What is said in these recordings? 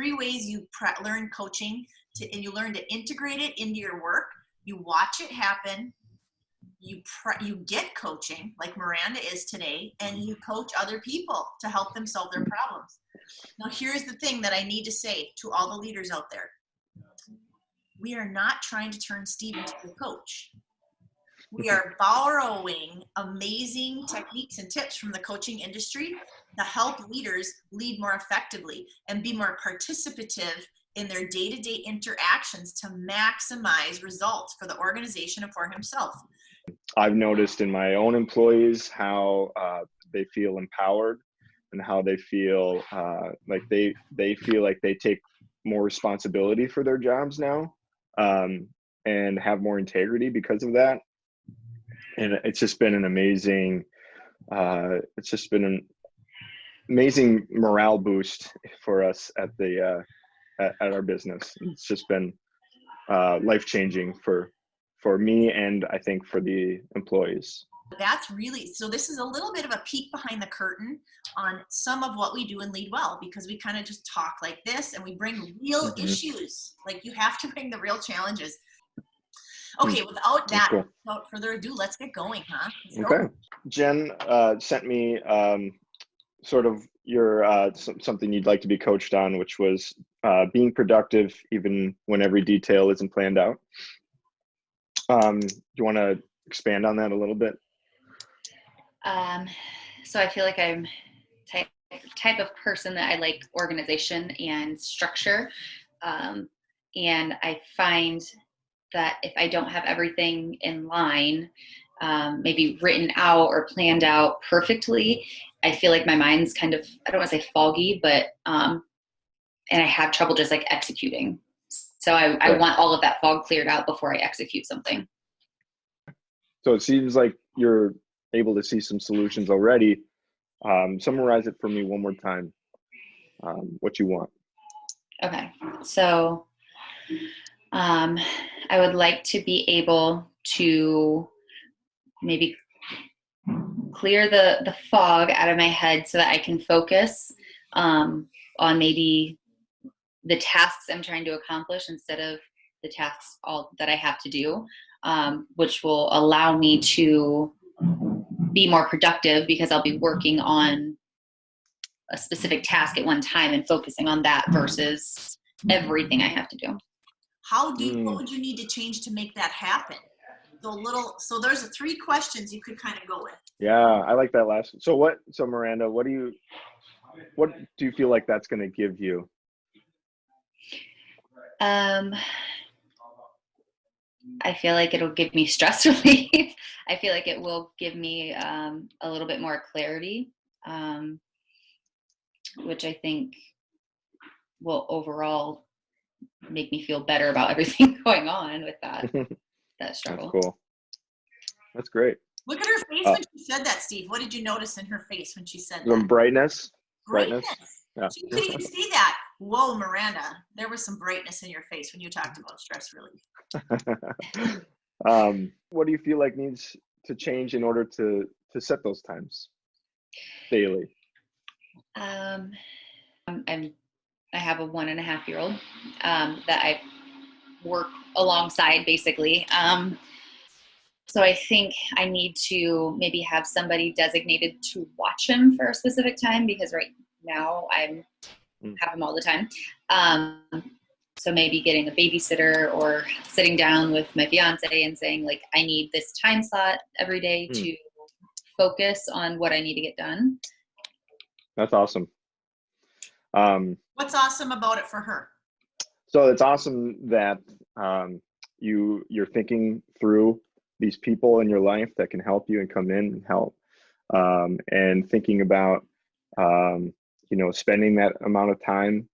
3 ways you learn coaching and you learn to integrate it into your work. You watch it happen. You get coaching like Miranda is today, and you coach other people to help them solve their problems. Now, here's the thing that I need to say to all the leaders out there. We are not trying to turn Steve into a coach. We are borrowing amazing techniques and tips from the coaching industry to help leaders lead more effectively and be more participative in their day-to-day interactions to maximize results for the organization and for himself. I've noticed in my own employees how they feel empowered and how they feel like they feel like they take more responsibility for their jobs now, and have more integrity because of that. And it's just been an amazing, amazing morale boost for us at the at our business. It's just been life-changing for me, and I think for the employees. That's really, so this is a little bit of a peek behind the curtain on some of what we do in Lead Well, because we kind of just talk like this and we bring real issues. Like, you have to bring the real challenges. Okay, without that, cool. Without further ado, let's get going, huh? Okay. Jen sent me sort of your something you'd like to be coached on, which was being productive even when every detail isn't planned out. Do you want to expand on that a little bit? So I feel like I'm type of person that I like organization and structure. And I find that if I don't have everything in line, maybe written out or planned out perfectly, I feel like my mind's kind of, I don't want to say foggy, but, and I have trouble just like executing. So I want all of that fog cleared out before I execute something. So it seems like you're able to see some solutions already. Summarize it for me one more time, what you want. Okay. So I would like to be able to maybe clear the fog out of my head so that I can focus on maybe the tasks I'm trying to accomplish instead of the tasks all that I have to do, which will allow me to be more productive because I'll be working on a specific task at one time and focusing on that versus everything I have to do. What would you need to change to make that happen? So there's 3 questions you could kind of go with. Yeah, I like that last. So Miranda, what do you feel like that's going to give you? I feel like it'll give me stress relief. I feel like it will give me a little bit more clarity, which I think will overall make me feel better about everything going on with that struggle. That's cool. That's great. Look at her face when she said that, Steve. What did you notice in her face when she said that? Some brightness. Yeah. She couldn't even see that. Whoa, Miranda, there was some brightness in your face when you talked about stress relief. What do you feel like needs to change in order to set those times daily? I have a 1.5-year-old that I work alongside basically. So I think I need to maybe have somebody designated to watch him for a specific time, because right now I have him all the time. So maybe getting a babysitter or sitting down with my fiance and saying, like, I need this time slot every day to focus on what I need to get done. That's awesome. What's awesome about it for her? So it's awesome that you're thinking through these people in your life that can help you and come in and help, and thinking about spending that amount of time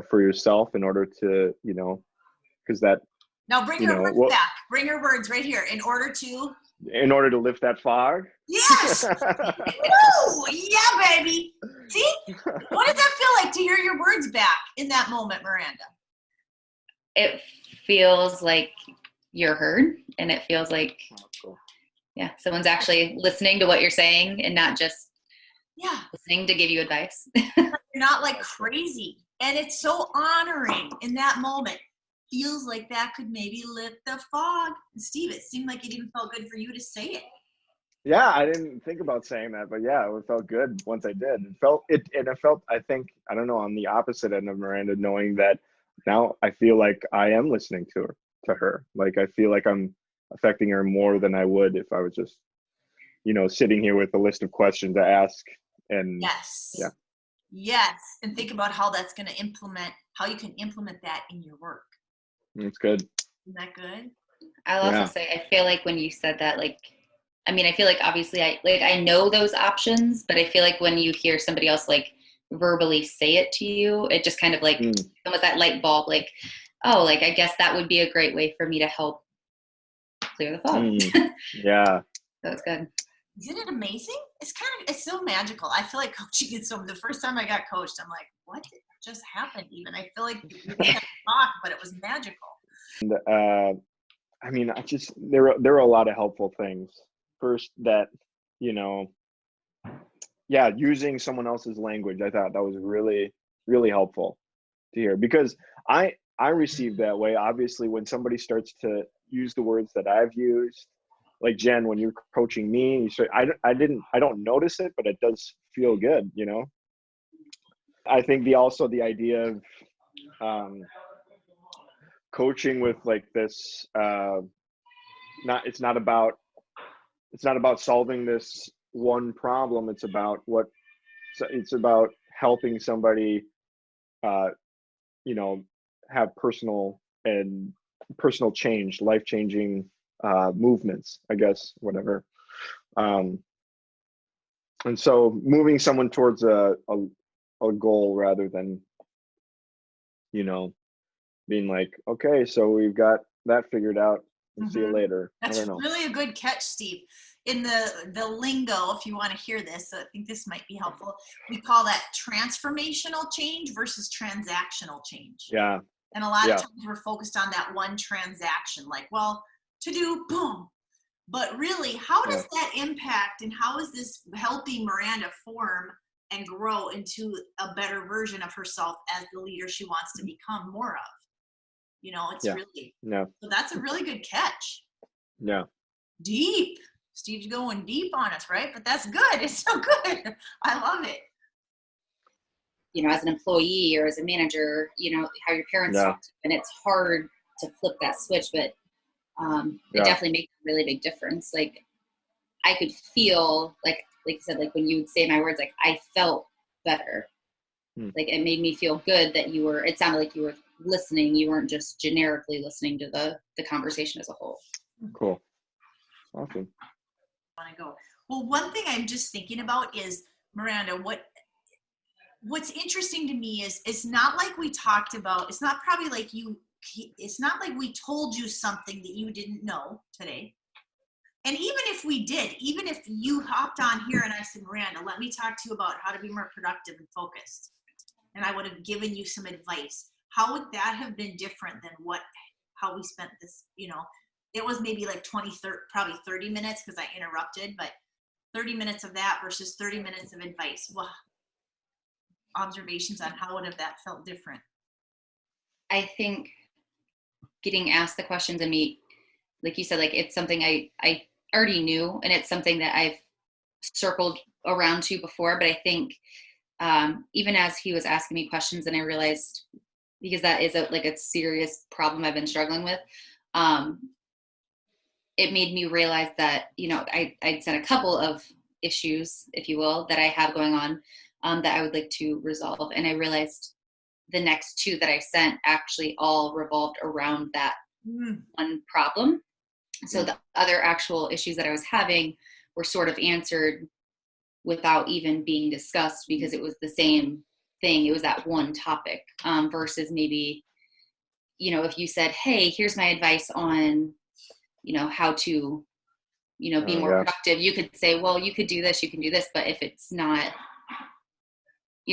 for yourself in order to, because that. Now bring her words back. Bring her words right here. In order to lift that fog. Yes. Woo! Yeah, baby. See? What does that feel like to hear your words back in that moment, Miranda? It feels like you're heard, and it feels like, someone's actually listening to what you're saying and not just listening to give you advice. You're not like crazy. And it's so honoring in that moment. Feels like that could maybe lift the fog. And Steve, it seemed like it even felt good for you to say it. Yeah, I didn't think about saying that, but yeah, it felt good once I did. It felt, I think, I don't know, on the opposite end of Miranda, knowing that now I feel like I am listening to her. Like I feel like I'm affecting her more than I would if I was just, sitting here with a list of questions to ask. And Yes. yeah, Yes. And think about how how you can implement that in your work. it's good. Isn't that good? I'll also say, I feel like when you said that, like, I mean, I feel like obviously I know those options, but I feel like when you hear somebody else like verbally say it to you, it just kind of like almost that light bulb, like, oh, like, I guess that would be a great way for me to help clear the fog. Yeah. That's good. Isn't it amazing? It's so magical. I feel like coaching is the first time I got coached, I'm like, what just happened even? I feel like we didn't have to talk, but it was magical. And I mean, there were a lot of helpful things. First, that, using someone else's language, I thought that was really, really helpful to hear, because I receive that way. Obviously, when somebody starts to use the words that I've used, like Jen, when you're coaching me, you say, I don't notice it, but it does feel good, I think the idea of coaching with like this, it's not about solving this one problem. It's about helping somebody, have personal change, life-changing movements, I guess, whatever. And so moving someone towards a goal rather than, being like, okay, so we've got that figured out. We'll see you later. That's I don't know. Really a good catch, Steve. In the lingo, if you want to hear this, I think this might be helpful. We call that transformational change versus transactional change. Yeah. And a lot of times we're focused on that one transaction, like, well, to do, boom. But really, how does that impact, and how is this helping Miranda form and grow into a better version of herself as the leader she wants to become more of? It's really, so that's a really good catch. Yeah. Deep. Steve's going deep on us, right? But that's good. It's so good. I love it. As an employee or as a manager, how your parents talk to you, and it's hard to flip that switch, but it definitely makes a really big difference. Like, I could feel like you said, like when you would say my words, like I felt better. Like it made me feel good that it sounded like you were listening. You weren't just generically listening to the conversation as a whole. Cool. Awesome. I want to go. Well, one thing I'm just thinking about is, Miranda, what's interesting to me is it's not like we talked about, it's not like we told you something that you didn't know today. And even if we did, even if you hopped on here and I said, Miranda, let me talk to you about how to be more productive and focused, and I would have given you some advice, how would that have been different than how we spent this, it was maybe like probably 30 minutes because I interrupted, but 30 minutes of that versus 30 minutes of advice. Well, observations on how would have that felt different? I think getting asked the questions and me, like you said, like it's something I already knew, and it's something that I've circled around to before, but I think even as he was asking me questions, and I realized, because that is a serious problem I've been struggling with, it made me realize that, I'd sent a couple of issues, if you will, that I have going on that I would like to resolve. And I realized the next two that I sent actually all revolved around that one problem. So the other actual issues that I was having were sort of answered without even being discussed, because it was the same thing. It was that one topic, versus maybe, if you said, hey, here's my advice on, how to, be more productive, you could say, well, you could do this, you can do this. But if it's not,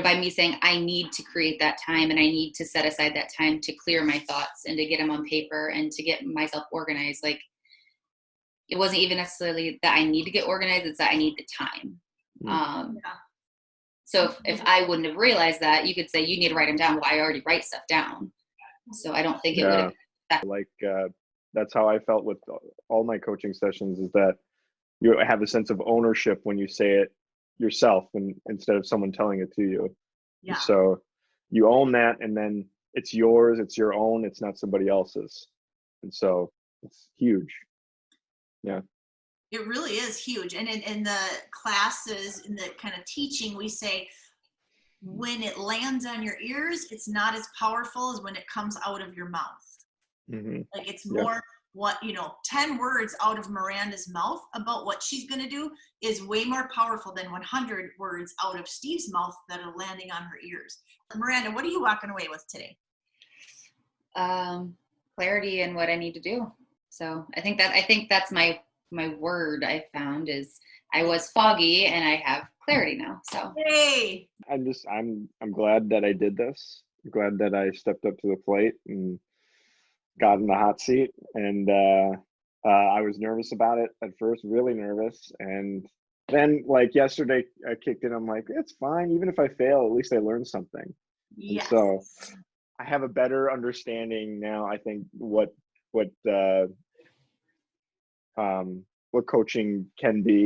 by me saying I need to create that time and I need to set aside that time to clear my thoughts and to get them on paper and to get myself organized, like it wasn't even necessarily that I need to get organized, it's that I need the time. So if I wouldn't have realized that, you could say you need to write them down. Well, I already write stuff down. So I don't think it would Yeah. have. Like that's how I felt with all my coaching sessions, is that you have a sense of ownership when you say it yourself, and instead of someone telling it to you. Yeah. So you own that, and then it's yours, it's your own, it's not somebody else's. And so it's huge. Yeah. It really is huge. And in the classes, in the kind of teaching, we say when it lands on your ears, it's not as powerful as when it comes out of your mouth. Mm-hmm. Like it's Yep. more 10 words out of Miranda's mouth about what she's going to do is way more powerful than 100 words out of Steve's mouth that are landing on her ears. Miranda, what are you walking away with today? Clarity in what I need to do. So I think that's my word I found is I was foggy and I have clarity now. So Hey, I'm glad that I did this. I'm glad that I stepped up to the plate and got in the hot seat. And I was nervous about it at first, really nervous. And then like yesterday I kicked in, I'm like, it's fine. Even if I fail, at least I learned something. yes. And so I have a better understanding now, I think, what coaching can be.